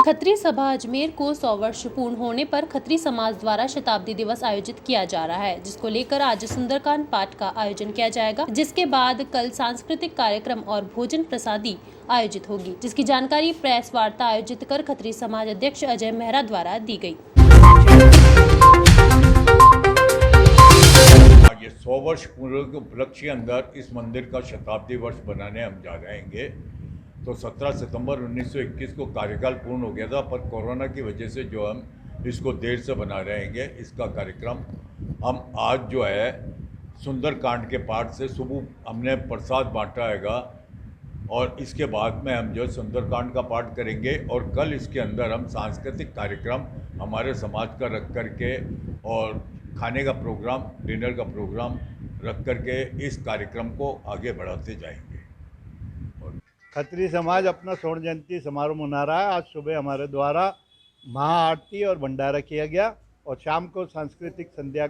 खत्री सभा अजमेर को 100 वर्ष पूर्ण होने पर खत्री समाज द्वारा शताब्दी दिवस आयोजित किया जा रहा है, जिसको लेकर आज सुंदरकांड पाठ का आयोजन किया जाएगा, जिसके बाद कल सांस्कृतिक कार्यक्रम और भोजन प्रसादी आयोजित होगी, जिसकी जानकारी प्रेस वार्ता आयोजित कर खत्री समाज अध्यक्ष अजय मेहरा द्वारा दी गई। ये 100 वर्ष पूर्ण के उपलक्ष्य के अंदर इस मंदिर का शताब्दी वर्ष बनाने हम जा रहेंगे। तो 17 सितंबर 1921 को कार्यकाल पूर्ण हो गया था, पर कोरोना की वजह से जो हम इसको देर से बना रहेंगे। इसका कार्यक्रम हम आज जो है सुंदरकांड के पाठ से सुबह हमने प्रसाद बांटा हैगा और इसके बाद में हम जो सुंदरकांड का पाठ करेंगे और कल इसके अंदर हम सांस्कृतिक कार्यक्रम हमारे समाज का रख करके और खाने का प्रोग्राम, डिनर का प्रोग्राम रख करके इस कार्यक्रम को आगे बढ़ाते जाएंगे। खत्री समाज अपना स्वर्ण जयंती समारोह मना रहा है। आज सुबह हमारे द्वारा महाआरती और भंडारा किया गया और शाम को सांस्कृतिक संध्या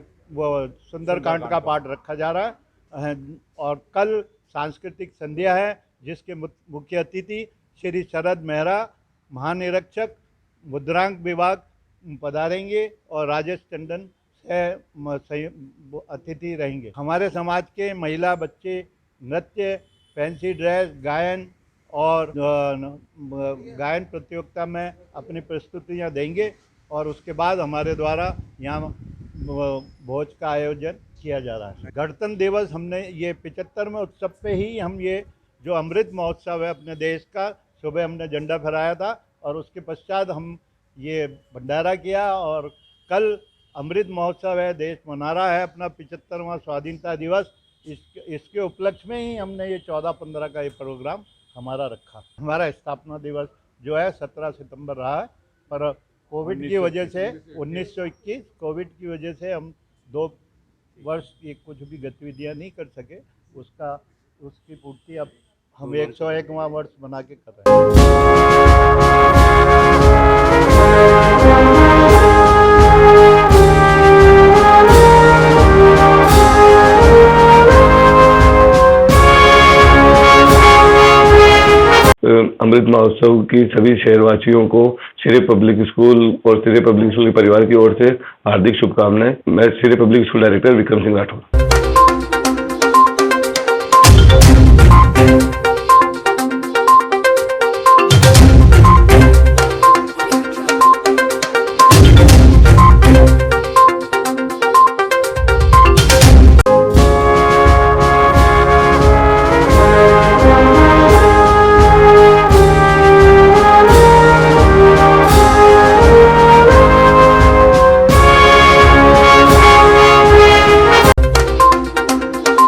सुंदरकांड का पाठ रखा जा रहा है और कल सांस्कृतिक संध्या है, जिसके मुख्य अतिथि श्री शरद मेहरा महानिरीक्षक मुद्रांक विभाग पधारेंगे और राजेश टंडन अतिथि रहेंगे। हमारे समाज के महिला बच्चे नृत्य, फैंसी ड्रेस, गायन और गायन प्रतियोगिता में अपनी प्रस्तुतियां देंगे और उसके बाद हमारे द्वारा यहाँ भोज का आयोजन किया जा रहा है। गणतंत्र दिवस हमने ये 75वें उत्सव पे ही हम ये जो अमृत महोत्सव है अपने देश का, सुबह हमने झंडा फहराया था और उसके पश्चात हम ये भंडारा किया और कल अमृत महोत्सव है, देश मना रहा है अपना 75वां स्वाधीनता दिवस। इसके उपलक्ष्य में ही हमने ये 14-15 का ये प्रोग्राम हमारा रखा। हमारा स्थापना दिवस जो है 17 सितंबर रहा है, पर कोविड की वजह से 1921 कोविड की वजह से हम 2 वर्ष की कुछ भी गतिविधियां नहीं कर सके। उसकी पूर्ति अब हम 101वां वर्ष बना के कर रहे हैं। अमृत महोत्सव की सभी शहरवासियों को श्री पब्लिक स्कूल और श्री पब्लिक स्कूल के परिवार की ओर से हार्दिक शुभकामनाएं। मैं Shri public school director Vikram Singh Rathore.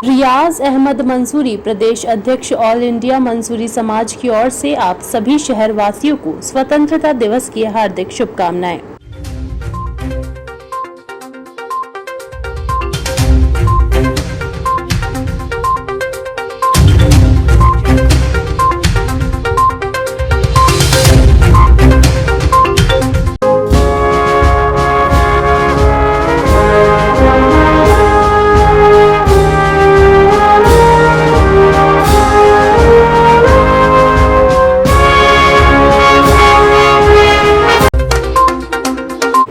Riyaz Ahmad Mansuri, प्रदेश अध्यक्ष ऑल इंडिया मंसूरी समाज की ओर से आप सभी शहर वासियों को स्वतंत्रता दिवस की हार्दिक शुभकामनाएं।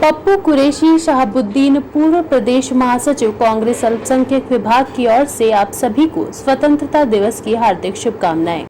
पप्पू कुरैशी शहाबुद्दीन, पूर्व प्रदेश महासचिव कांग्रेस अल्पसंख्यक विभाग की ओर से आप सभी को स्वतंत्रता दिवस की हार्दिक शुभकामनाएं।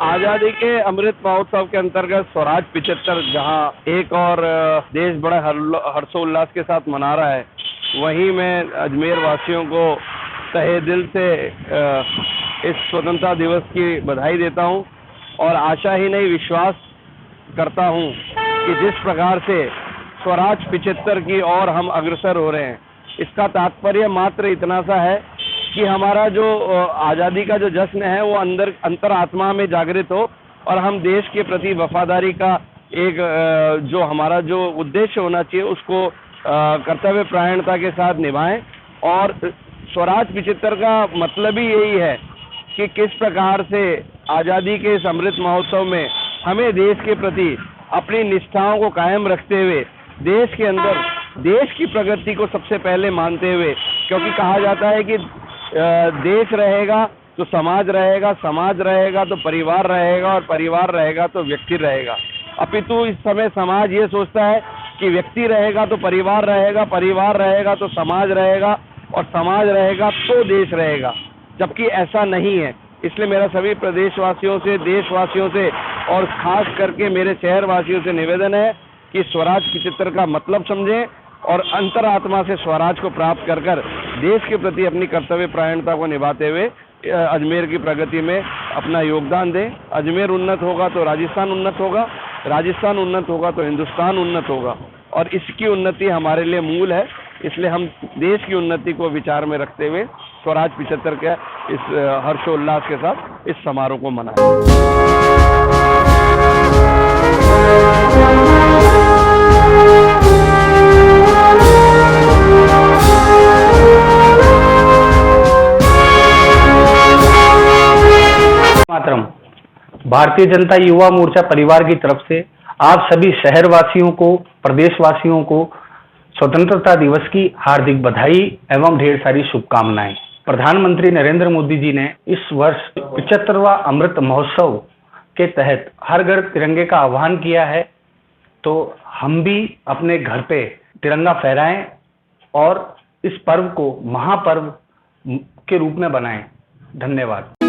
आजादी के अमृत महोत्सव के अंतर्गत स्वराज 75 जहां एक और देश बड़े हर्षोल्लास के साथ मना रहा है, वहीं मैं अजमेर वासियों को तहे दिल से इस स्वतंत्रता दिवस की बधाई देता हूं और आशा ही नहीं विश्वास करता हूं कि जिस प्रकार से स्वराज 75 की ओर हम अग्रसर हो रहे हैं, इसका तात्पर्य मात्र इतना सा है कि हमारा जो आज़ादी का जो जश्न है वो अंतर आत्मा में जागृत हो और हम देश के प्रति वफादारी का एक जो हमारा जो उद्देश्य होना चाहिए उसको कर्तव्य परायणता के साथ निभाएं। और स्वराज 75 का मतलब ही यही है कि किस प्रकार से आज़ादी के इस अमृत महोत्सव में हमें देश के प्रति अपनी निष्ठाओं को कायम रखते हुए देश के अंदर देश की प्रगति को सबसे पहले मानते हुए, क्योंकि कहा जाता है कि देश रहेगा तो समाज रहेगा, समाज रहेगा तो परिवार रहेगा, और परिवार रहेगा तो व्यक्ति रहेगा। अपितु इस समय समाज ये सोचता है कि व्यक्ति रहेगा तो परिवार रहेगा, परिवार रहेगा तो समाज रहेगा, और समाज रहेगा तो देश रहेगा, जबकि ऐसा नहीं है। इसलिए मेरा सभी प्रदेशवासियों से, देशवासियों से और खास करके मेरे शहरवासियों से निवेदन है कि स्वराज 75 का मतलब समझें और अंतरात्मा से स्वराज को प्राप्त कर देश के प्रति अपनी कर्तव्य परायणता को निभाते हुए अजमेर की प्रगति में अपना योगदान दें। अजमेर उन्नत होगा तो राजस्थान उन्नत होगा, राजस्थान उन्नत होगा तो हिंदुस्तान उन्नत होगा, और इसकी उन्नति हमारे लिए मूल है। इसलिए हम देश की उन्नति को विचार में रखते हुए स्वराज 75 के इस हर्षोल्लास के साथ इस समारोह को मनाएं। मातरम। भारतीय जनता युवा मोर्चा परिवार की तरफ से आप सभी शहरवासियों को, प्रदेशवासियों को स्वतंत्रता दिवस की हार्दिक बधाई एवं ढेर सारी शुभकामनाएं। प्रधानमंत्री नरेंद्र मोदी जी ने इस वर्ष 75वां अमृत महोत्सव के तहत हर घर तिरंगे का आह्वान किया है, तो हम भी अपने घर पे तिरंगा फहराएं और इस पर्व को महापर्व के रूप में बनाएं। धन्यवाद।